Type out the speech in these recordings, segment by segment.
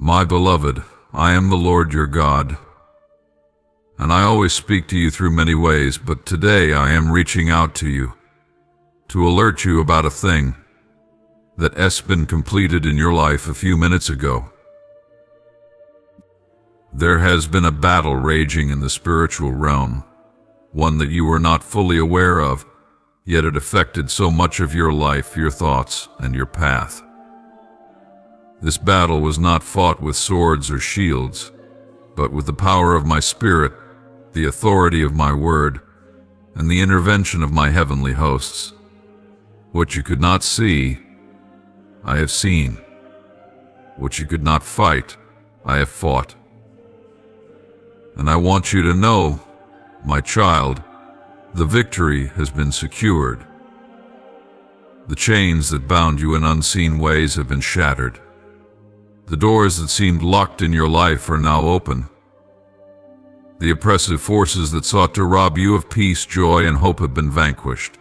My beloved, I am the Lord your God, and I always speak to you through many ways, but today I am reaching out to you to alert you about a thing that has been completed in your life a few minutes ago. There has been a battle raging in the spiritual realm, one that you were not fully aware of, yet it affected so much of your life, your thoughts, and your path. This battle was not fought with swords or shields, but with the power of my Spirit, the authority of my word, and the intervention of my heavenly hosts. What you could not see, I have seen. What you could not fight, I have fought. And I want you to know, my child, the victory has been secured. The chains that bound you in unseen ways have been shattered. The doors that seemed locked in your life are now open. The oppressive forces that sought to rob you of peace, joy, and hope have been vanquished.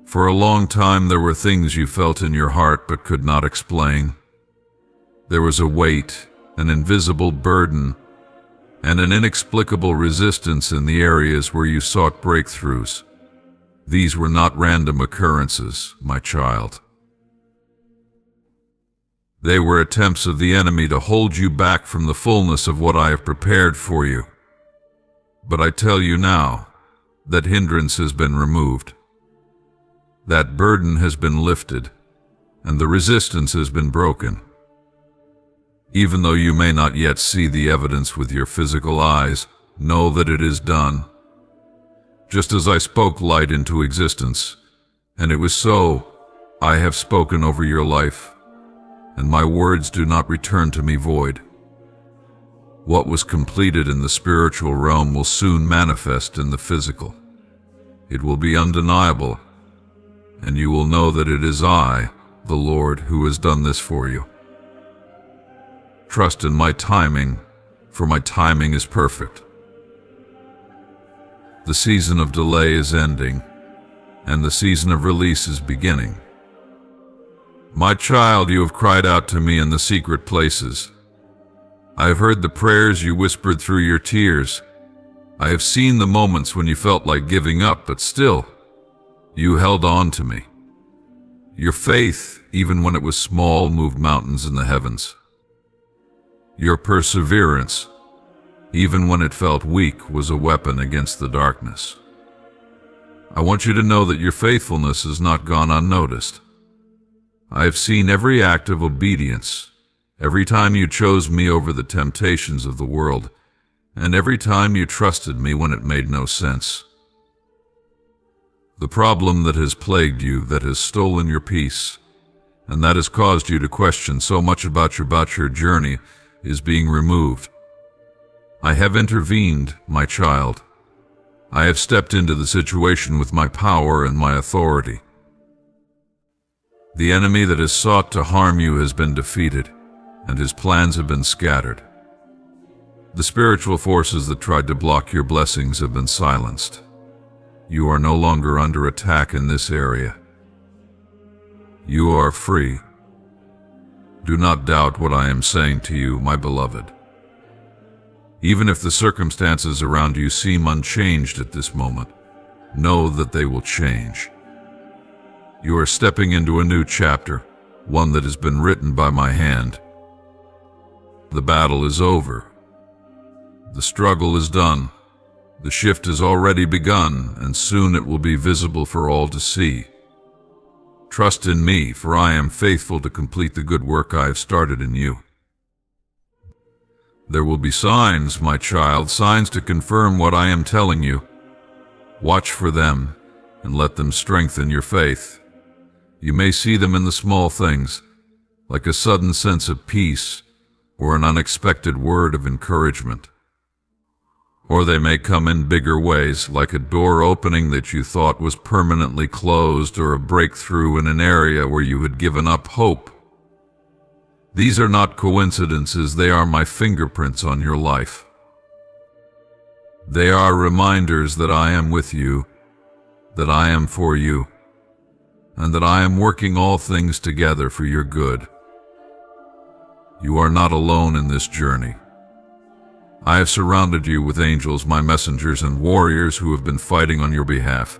For a long time there were things you felt in your heart but could not explain. There was a weight, an invisible burden, and an inexplicable resistance in the areas where you sought breakthroughs. These were not random occurrences, my child. They were attempts of the enemy to hold you back from the fullness of what I have prepared for you. But I tell you now, that hindrance has been removed. That burden has been lifted, and the resistance has been broken. Even though you may not yet see the evidence with your physical eyes, know that it is done. Just as I spoke light into existence, and it was so, I have spoken over your life, and my words do not return to me void. What was completed in the spiritual realm will soon manifest in the physical. It will be undeniable, and you will know that it is I, the Lord, who has done this for you. Trust in my timing, for my timing is perfect. The season of delay is ending, and the season of release is beginning. My child, you have cried out to me in the secret places. I have heard the prayers you whispered through your tears. I have seen the moments when you felt like giving up, but still, you held on to me. Your faith, even when it was small, moved mountains in the heavens. Your perseverance, even when it felt weak, was a weapon against the darkness. I want you to know that your faithfulness has not gone unnoticed. I have seen every act of obedience, every time you chose me over the temptations of the world, and every time you trusted me when it made no sense. The problem that has plagued you, that has stolen your peace, and that has caused you to question so much about your journey, is being removed. I have intervened, my child. I have stepped into the situation with my power and my authority. The enemy that has sought to harm you has been defeated, and his plans have been scattered. The spiritual forces that tried to block your blessings have been silenced. You are no longer under attack in this area. You are free. Do not doubt what I am saying to you, my beloved. Even if the circumstances around you seem unchanged at this moment, know that they will change. You are stepping into a new chapter, one that has been written by my hand. The battle is over. The struggle is done. The shift has already begun, and soon it will be visible for all to see. Trust in me, for I am faithful to complete the good work I have started in you. There will be signs, my child, signs to confirm what I am telling you. Watch for them, and let them strengthen your faith. You may see them in the small things, like a sudden sense of peace or an unexpected word of encouragement. Or they may come in bigger ways, like a door opening that you thought was permanently closed, or a breakthrough in an area where you had given up hope. These are not coincidences, they are my fingerprints on your life. They are reminders that I am with you, that I am for you, and that I am working all things together for your good. You are not alone in this journey. I have surrounded you with angels, my messengers and warriors who have been fighting on your behalf.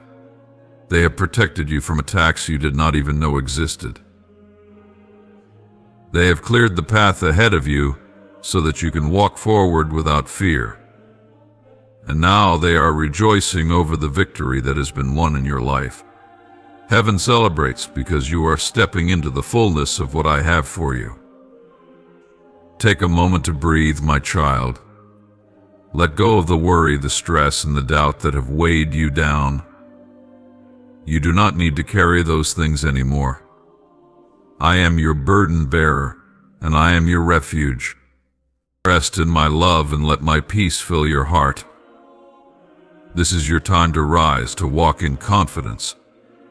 They have protected you from attacks you did not even know existed. They have cleared the path ahead of you so that you can walk forward without fear. And now they are rejoicing over the victory that has been won in your life. Heaven celebrates because you are stepping into the fullness of what I have for you. Take a moment to breathe, my child. Let go of the worry, the stress, and the doubt that have weighed you down. You do not need to carry those things anymore. I am your burden bearer, and I am your refuge. Rest in my love and let my peace fill your heart. This is your time to rise, to walk in confidence,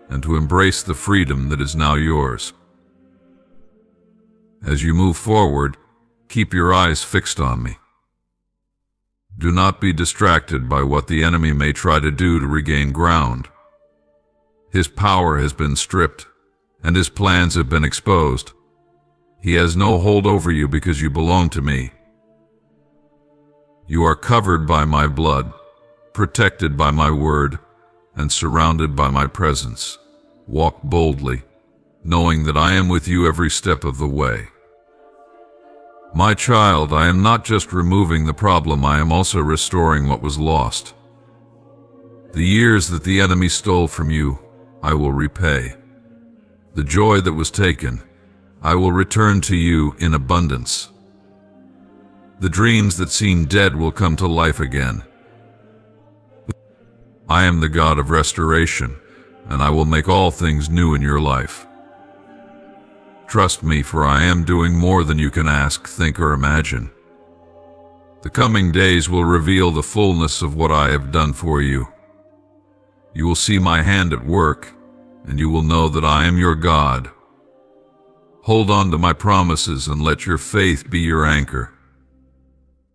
and to embrace the freedom that is now yours. As you move forward, keep your eyes fixed on me. Do not be distracted by what the enemy may try to do to regain ground. His power has been stripped, and his plans have been exposed. He has no hold over you because you belong to me. You are covered by my blood, protected by my word, and surrounded by my presence. Walk boldly, knowing that I am with you every step of the way. My child, I am not just removing the problem, I am also restoring what was lost. The years that the enemy stole from you, I will repay. The joy that was taken, I will return to you in abundance. The dreams that seemed dead will come to life again. I am the God of restoration, and I will make all things new in your life. Trust me, for I am doing more than you can ask, think, or imagine. The coming days will reveal the fullness of what I have done for you. You will see my hand at work, and you will know that I am your God. Hold on to my promises and let your faith be your anchor.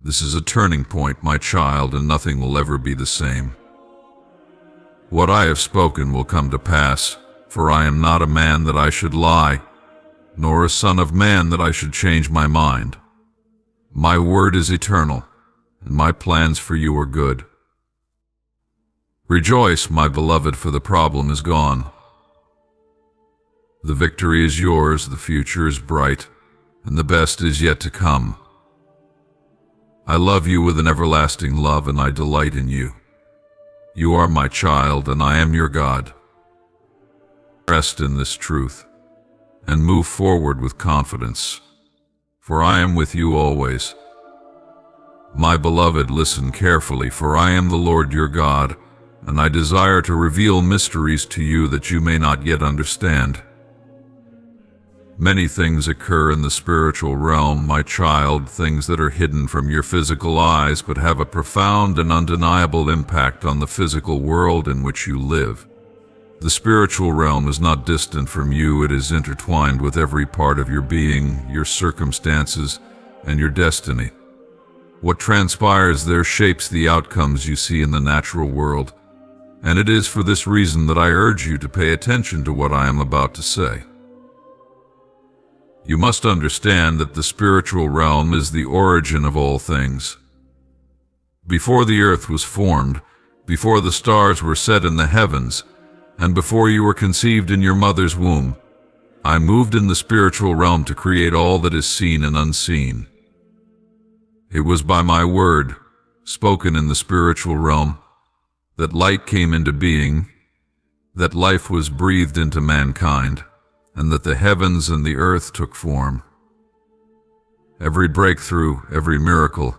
This is a turning point, my child, and nothing will ever be the same. What I have spoken will come to pass, for I am not a man that I should lie, nor a son of man that I should change my mind. My word is eternal, and my plans for you are good. Rejoice, my beloved, for the problem is gone. The victory is yours, the future is bright, and the best is yet to come. I love you with an everlasting love, and I delight in you. You are my child, and I am your God. Rest in this truth, and move forward with confidence, for I am with you always. My beloved, listen carefully, for I am the Lord your God, and I desire to reveal mysteries to you that you may not yet understand. Many things occur in the spiritual realm, my child, things that are hidden from your physical eyes but have a profound and undeniable impact on the physical world in which you live. The spiritual realm is not distant from you, it is intertwined with every part of your being, your circumstances, and your destiny. What transpires there shapes the outcomes you see in the natural world, and it is for this reason that I urge you to pay attention to what I am about to say. You must understand that the spiritual realm is the origin of all things. Before the earth was formed, before the stars were set in the heavens, and before you were conceived in your mother's womb, I moved in the spiritual realm to create all that is seen and unseen. It was by my word, spoken in the spiritual realm, that light came into being, that life was breathed into mankind, and that the heavens and the earth took form. Every breakthrough, every miracle,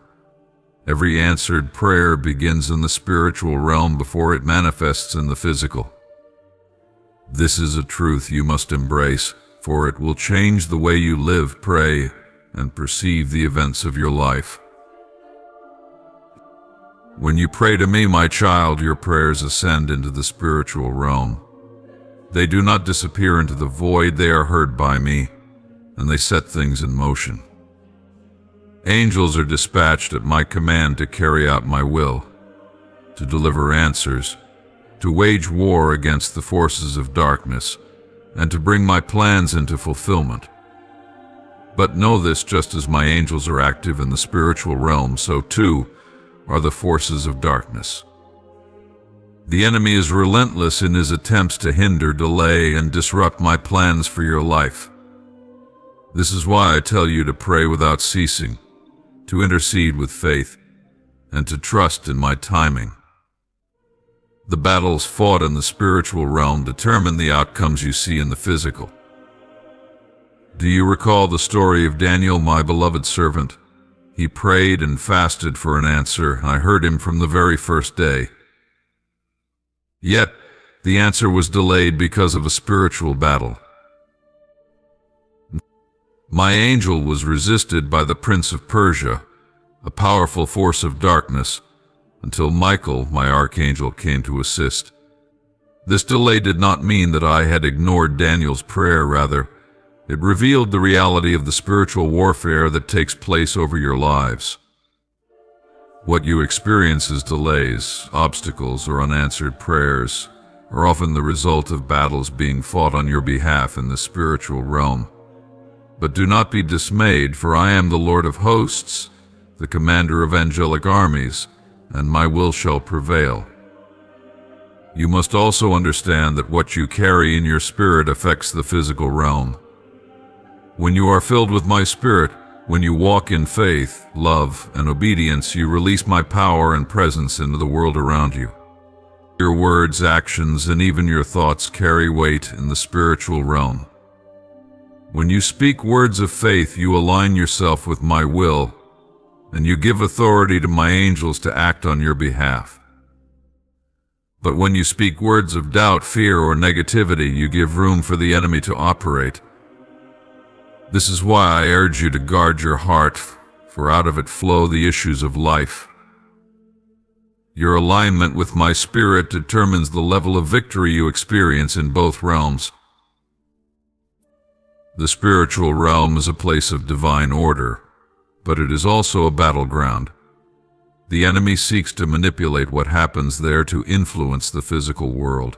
every answered prayer begins in the spiritual realm before it manifests in the physical. This is a truth you must embrace, for it will change the way you live, pray, and perceive the events of your life. When you pray to me, my child, your prayers ascend into the spiritual realm. They do not disappear into the void, they are heard by me, and they set things in motion. Angels are dispatched at my command to carry out my will, to deliver answers, to wage war against the forces of darkness, and to bring my plans into fulfillment. But know this, just as my angels are active in the spiritual realm, so too are the forces of darkness. The enemy is relentless in his attempts to hinder, delay, and disrupt my plans for your life. This is why I tell you to pray without ceasing, to intercede with faith, and to trust in my timing. The battles fought in the spiritual realm determine the outcomes you see in the physical. Do you recall the story of Daniel, my beloved servant? He prayed and fasted for an answer. I heard him from the very first day. Yet, the answer was delayed because of a spiritual battle. My angel was resisted by the prince of Persia, a powerful force of darkness, until Michael, my archangel, came to assist. This delay did not mean that I had ignored Daniel's prayer. Rather, it revealed the reality of the spiritual warfare that takes place over your lives. What you experience as delays, obstacles, or unanswered prayers are often the result of battles being fought on your behalf in the spiritual realm. But do not be dismayed, for I am the Lord of hosts, the commander of angelic armies, and my will shall prevail. You must also understand that what you carry in your spirit affects the physical realm. When you are filled with my spirit, when you walk in faith, love, and obedience, you release my power and presence into the world around you. Your words, actions, and even your thoughts carry weight in the spiritual realm. When you speak words of faith, you align yourself with my will, and you give authority to my angels to act on your behalf. But when you speak words of doubt, fear, or negativity, you give room for the enemy to operate. This is why I urge you to guard your heart, for out of it flow the issues of life. Your alignment with my spirit determines the level of victory you experience in both realms. The spiritual realm is a place of divine order, but it is also a battleground. The enemy seeks to manipulate what happens there to influence the physical world.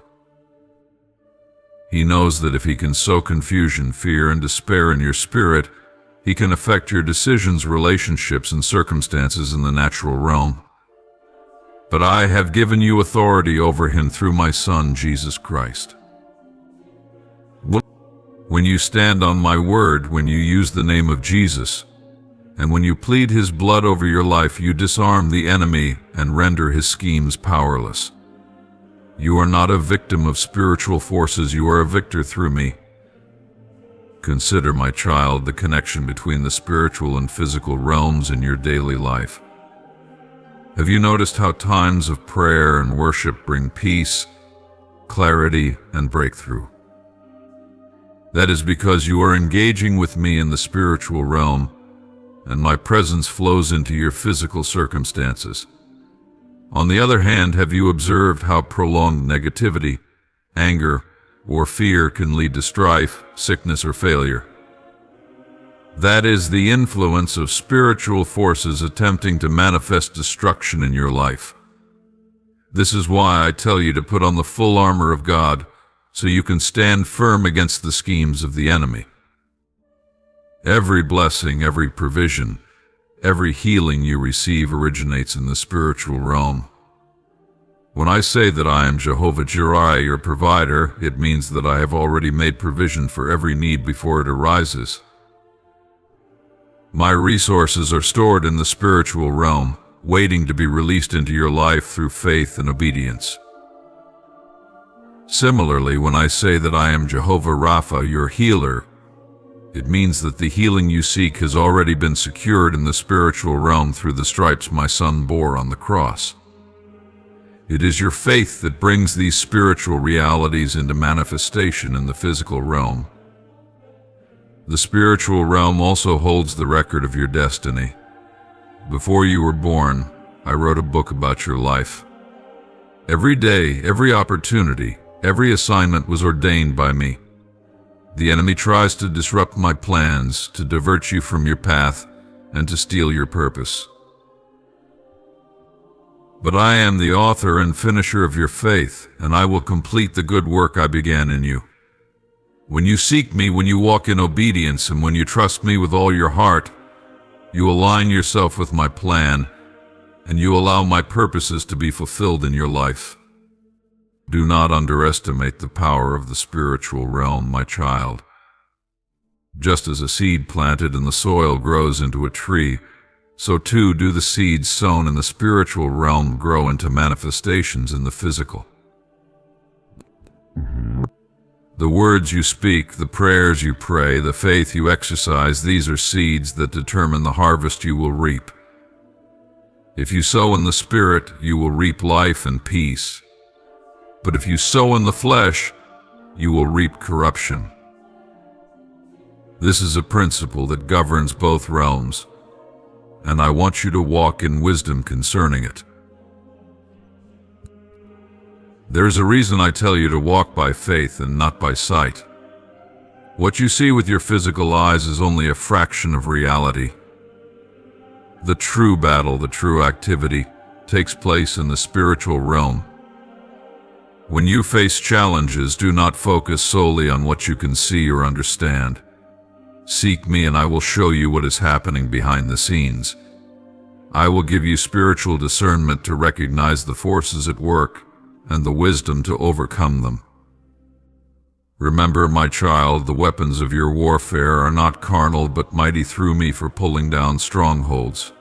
He knows that if he can sow confusion, fear, and despair in your spirit, he can affect your decisions, relationships, and circumstances in the natural realm. But I have given you authority over him through my Son, Jesus Christ. When you stand on my word, when you use the name of Jesus, and when you plead his blood over your life, you disarm the enemy and render his schemes powerless. You are not a victim of spiritual forces, you are a victor through me. Consider, my child, the connection between the spiritual and physical realms in your daily life. Have you noticed how times of prayer and worship bring peace, clarity, and breakthrough? That is because you are engaging with me in the spiritual realm, and my presence flows into your physical circumstances. On the other hand, have you observed how prolonged negativity, anger, or fear can lead to strife, sickness, or failure? That is the influence of spiritual forces attempting to manifest destruction in your life. This is why I tell you to put on the full armor of God, so you can stand firm against the schemes of the enemy. Every blessing, every provision, every healing you receive originates in the spiritual realm. When I say that I am Jehovah Jireh, your provider, it means that I have already made provision for every need before it arises. My resources are stored in the spiritual realm, waiting to be released into your life through faith and obedience. Similarly, when I say that I am Jehovah Rapha, your healer, it means that the healing you seek has already been secured in the spiritual realm through the stripes my Son bore on the cross. It is your faith that brings these spiritual realities into manifestation in the physical realm. The spiritual realm also holds the record of your destiny. Before you were born, I wrote a book about your life. Every day, every opportunity, every assignment was ordained by me. The enemy tries to disrupt my plans, to divert you from your path, and to steal your purpose. But I am the author and finisher of your faith, and I will complete the good work I began in you. When you seek me, when you walk in obedience, and when you trust me with all your heart, you align yourself with my plan, and you allow my purposes to be fulfilled in your life. Do not underestimate the power of the spiritual realm, my child. Just as a seed planted in the soil grows into a tree, so too do the seeds sown in the spiritual realm grow into manifestations in the physical. The words you speak, the prayers you pray, the faith you exercise, these are seeds that determine the harvest you will reap. If you sow in the Spirit, you will reap life and peace. But if you sow in the flesh, you will reap corruption. This is a principle that governs both realms, and I want you to walk in wisdom concerning it. There is a reason I tell you to walk by faith and not by sight. What you see with your physical eyes is only a fraction of reality. The true battle, the true activity, takes place in the spiritual realm. When you face challenges, do not focus solely on what you can see or understand. Seek me and I will show you what is happening behind the scenes. I will give you spiritual discernment to recognize the forces at work and the wisdom to overcome them. Remember, my child, the weapons of your warfare are not carnal but mighty through me for pulling down strongholds.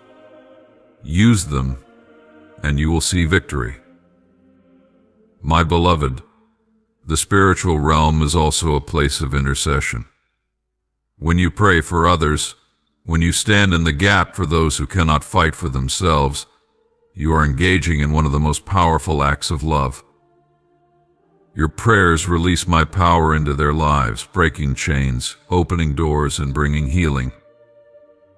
Use them, and you will see victory. My beloved, the spiritual realm is also a place of intercession. When you pray for others, when you stand in the gap for those who cannot fight for themselves, you are engaging in one of the most powerful acts of love. Your prayers release my power into their lives, breaking chains, opening doors, and bringing healing.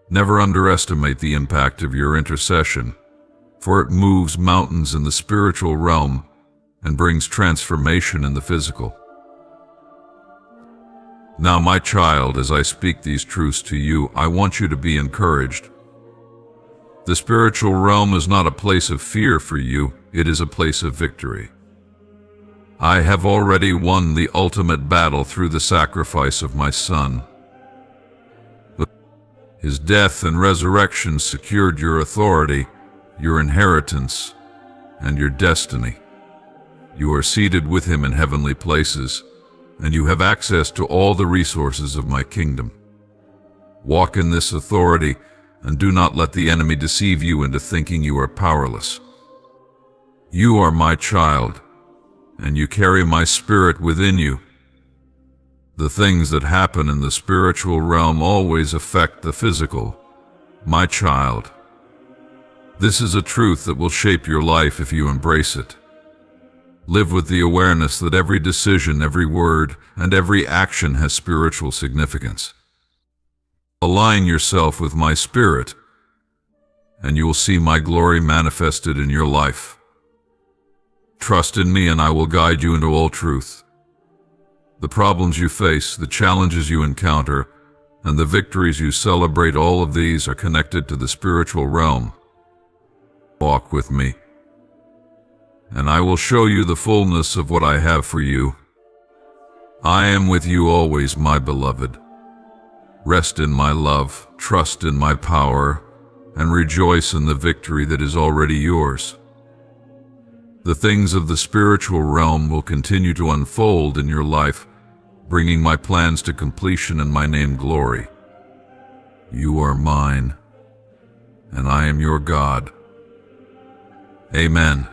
Never underestimate the impact of your intercession, for it moves mountains in the spiritual realm and brings transformation in the physical. Now, my child, as I speak these truths to you, I want you to be encouraged. The spiritual realm is not a place of fear for you, it is a place of victory. I have already won the ultimate battle through the sacrifice of my Son. His death and resurrection secured your authority, your inheritance, and your destiny. You are seated with him in heavenly places, and you have access to all the resources of my kingdom. Walk in this authority, and do not let the enemy deceive you into thinking you are powerless. You are my child, and you carry my spirit within you. The things that happen in the spiritual realm always affect the physical, my child. This is a truth that will shape your life if you embrace it. Live with the awareness that every decision, every word, and every action has spiritual significance. Align yourself with my spirit, and you will see my glory manifested in your life. Trust in me and I will guide you into all truth. The problems you face, the challenges you encounter, and the victories you celebrate, all of these are connected to the spiritual realm. Walk with me, and I will show you the fullness of what I have for you. I am with you always, my beloved. Rest in my love, trust in my power, and rejoice in the victory that is already yours. The things of the spiritual realm will continue to unfold in your life, bringing my plans to completion and my name glory. You are mine, and I am your God. Amen.